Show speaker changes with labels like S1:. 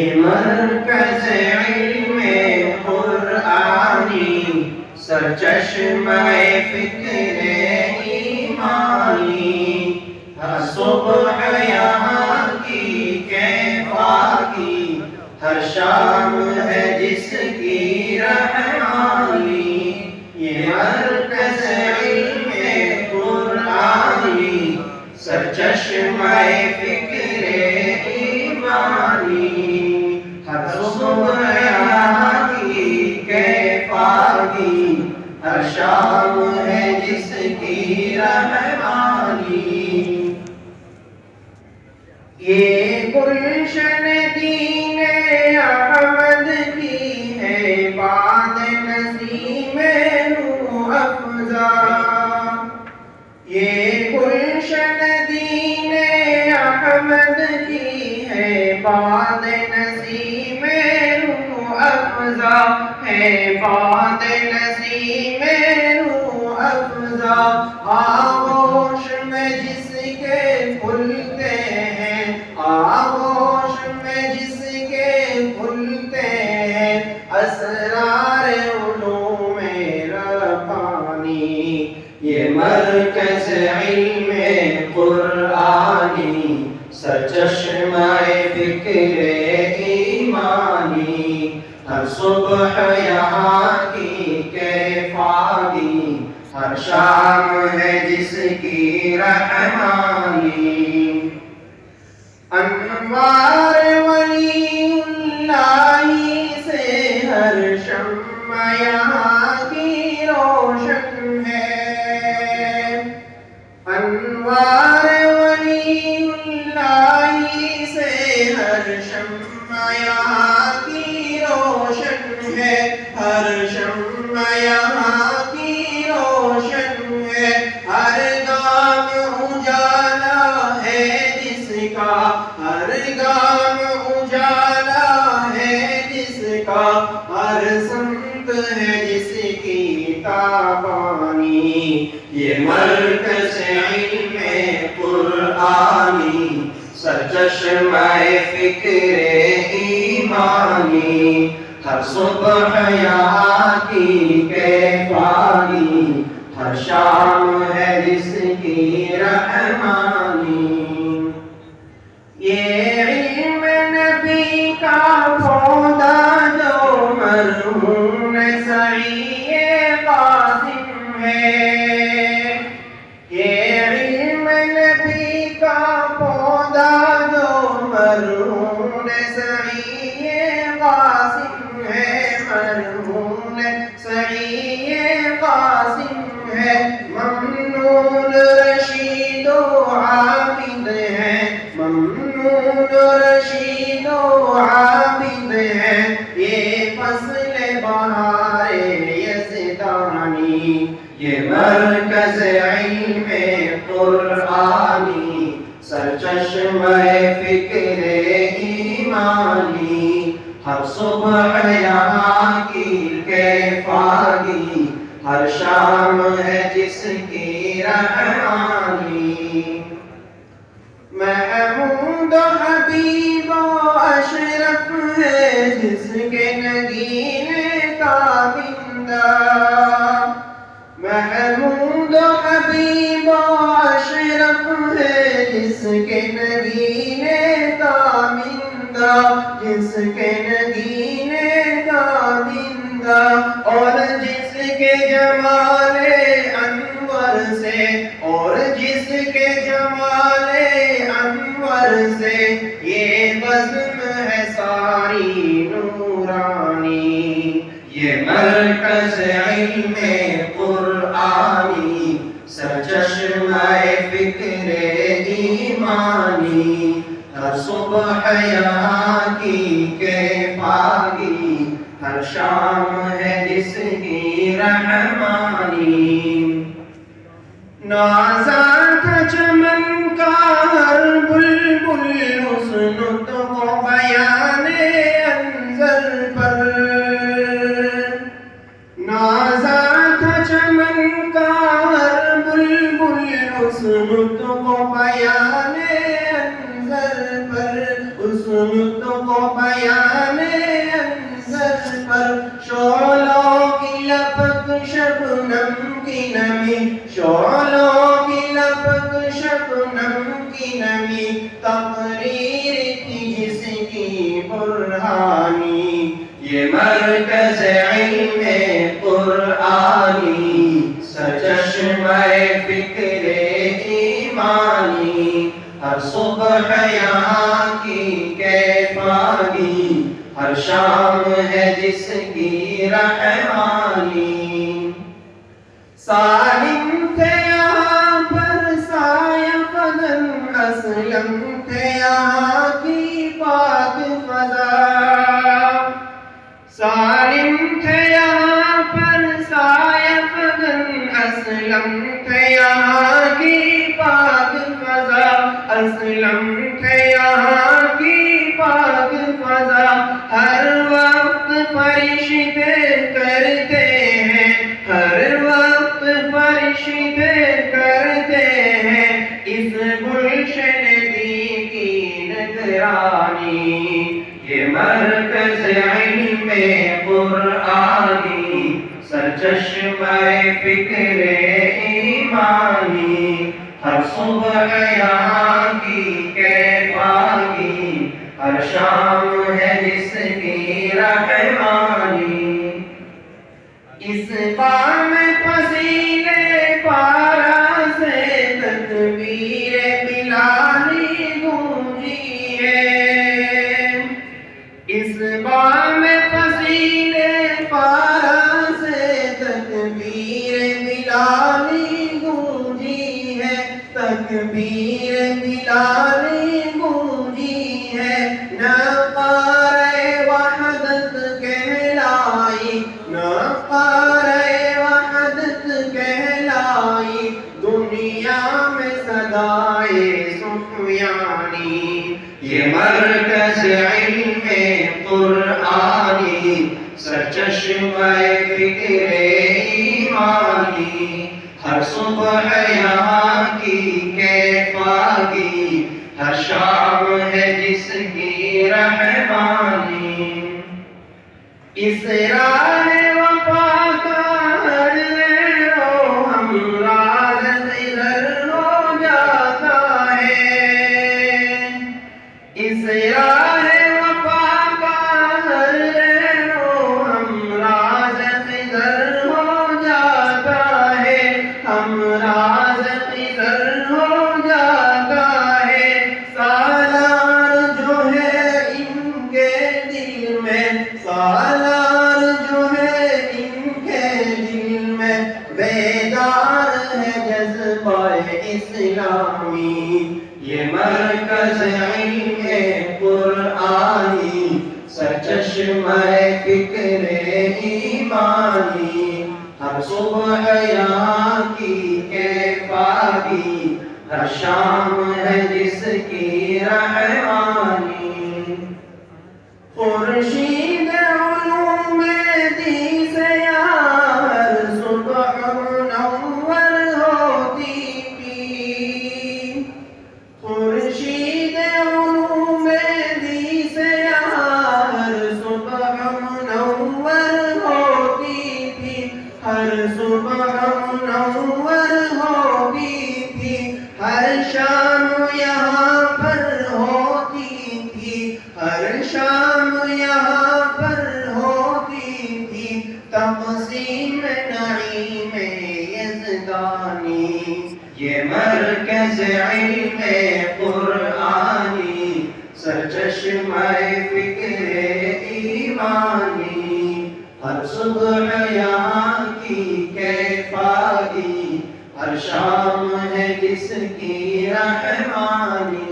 S1: یہ مرکز علم قرآنی سرچشمہ فکر ایمانی، ہر صبح یہاں کی کیفاکی، ہر شام ہے جس کی رحمانی، یہ مرکز علم قرآنی سرچشمہ فکر ایمانی، ہر صبح یہاں کی کیفاکی، ہر شام ہے جس کی رحمانی، یہ گلشن دین احمد کی ہے باد نسیم روح افزا، یہ گلشن دین احمد کی ہے باد نسیم روح افزا، ہے باد نسیم روح افزا، آغوش میں جس کے پھولتے ہیں، آغوش میں جس کے پھولتے ہیں اسرار علوم ربانی، یہ مرکز علم قرآنی سرچشمہ فکر ایمانی، ہر صبح یہاں کی کیفاکی، ہر شام ہے جس کی رحمانی، انوار ولی اللہ سے ہر شمع یہاں کی روشن ہے، انوار ولی اللہ سے ہر شمع یہاں کی روشن ہے، ہر شمع یہاں کی روشن ہے، ہر گام اجالا ہے جس کا، ہر گام اجالا ہے جس کا، ہر سمت ہے جس کی تابانی، یہ مرکز علم قرآنی سرچشمہ فکر ایمانی، ہر صبح یہاں کی کیفاکی، ہر شام ہے جس کی رحمانی، یہ علم نبی کا پودا جو مرہون سعی قاسم ہے، یہ علم نبی کا پودا جو مرہون سعی قاسم ہے، مرہون سعی قاسم ہے، ممنون رشید و عابد ہے، ممنون رشید و عابد ہے، یہ فصل بہار یزدانی، یہ مرکز علم قرآنی سرچشمہ فکر ایمانی، ہر صبح یہاں کی کیفاکی، ہر شام ہے جس کی رحمانی، محمود حبیب و اشرف ہے جس کے نگینے تابندہ، محمود حبیب و اشرف ہے جس کے نگینے تابندہ، جس کے نگینے تابندہ، اور جس کے جمال انور سے، اور جس کے جمال انور سے یہ بزم ہے ساری نورانی، یہ مرکز علم قرآنی سرچشمہ فکر ایمانی، ہر صبح یہاں کی کیفاکی، ہر شام ہے جس کی رحمانی، نازا تھا چمن کا ہر بلبل حسن تو بیان انظر پر، نازا تھا چمن کا ہر بلبل حسن تو بیان انظر پر، حسن تو بیان بیان انظر پر شعلوں کی لپک شبنم کی نمی شعلوں کی لپک شبنم کی نمی تقریر کی جس کی برہانی یہ مرکز علم قرآنی سرچشمہ فکر ایمانی ہر صبح یہاں کی کیفانی ہر شام ہے جس کی رحمانی سالم تھے یہاں پر سایہ قدم اسلم تھے یہاں کی پاک فضا سالم تھے یہاں پر سایہ قدم اسلم تھے یہاں کی پاک فضا اسلم تھے یہاں کی پاک فضا ہر وقت فرشتے کرتے ہیں ہر وقت فرشتے کرتے ہیں اس گلشن دی کی نگرانی یہ مرکز علم قرآنی سرچشمہ فکر ایمانی ہر صبح یہاں کی کیفانی ہر شام ہے جس کی رحمانی اس بام پسینے پارا سے تکبیر بلالی گونجی ہے اس بام پسینے پارا سے تکبیر بلالی گونجی ہے تکبیر بلالی گونجی ہے نقارِ وحدت کہلائی نقارِ وحدت کہلائی دنیا میں صدائے سفیانی یہ مرکز علم قرآنی سرچشمہ فکر ایمانی ہر صبح یہاں کی کیفانی ہر شام ہے جس کی رحمانی اس راہ وفا کا ہر رو ہمراہ نظر ہو جاتا ہے اس راہ وفا کا ہر رو ہمراہ نظر ہو جاتا ہے ہمراہ نظر ہو جاتا ہے سالار جو ہے ان کے دل میں سالار جو ہے ان کے دل میں بیدار ہے جذبہ اسلامی یہ مرکز علم قرآنی سرچشمہ فکر ایمانی ہر صبح یہاں کی کیفانی ہر شام ہے جس کی رحمانی خورشید علوم دین سے ہر صبح منور ہوتی تھی خورشید علوم دین سے ہر صبح منور ہوتی تھی ہر صبح منور ہوتی تھی ہر شام یہاں پر ہوتی تھی ہر شام یہاں پر ہوتی تھی تقسیم نعیم یزدانی یہ مرکز علم قرآنی سرچشمہ فکر ایمانی ہر صبح یہاں کی کیفانی ہر شام ہے جس کی رحمانی